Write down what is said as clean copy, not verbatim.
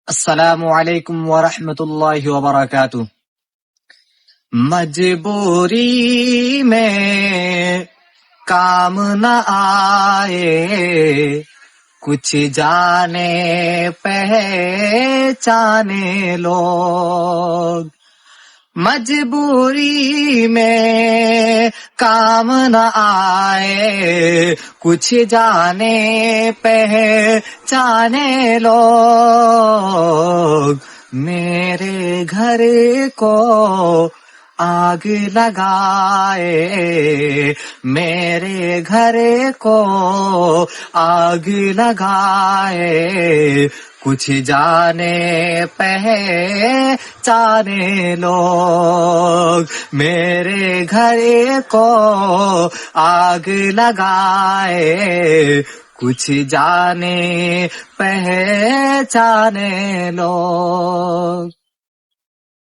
अस्सलामु अलैकुम व रहमतुल्लाहि व बरकातुहू। मजबूरी में काम न आए, कुछ जाने पहचाने लोग। मजबूरी में काम न आए, कुछ जाने पहचाने लोग। मेरे घर को आग लगाए, मेरे घर को आग लगाए, कुछ जाने पहचाने लोग। मेरे घर को आग लगाए, कुछ जाने पहचाने लोग।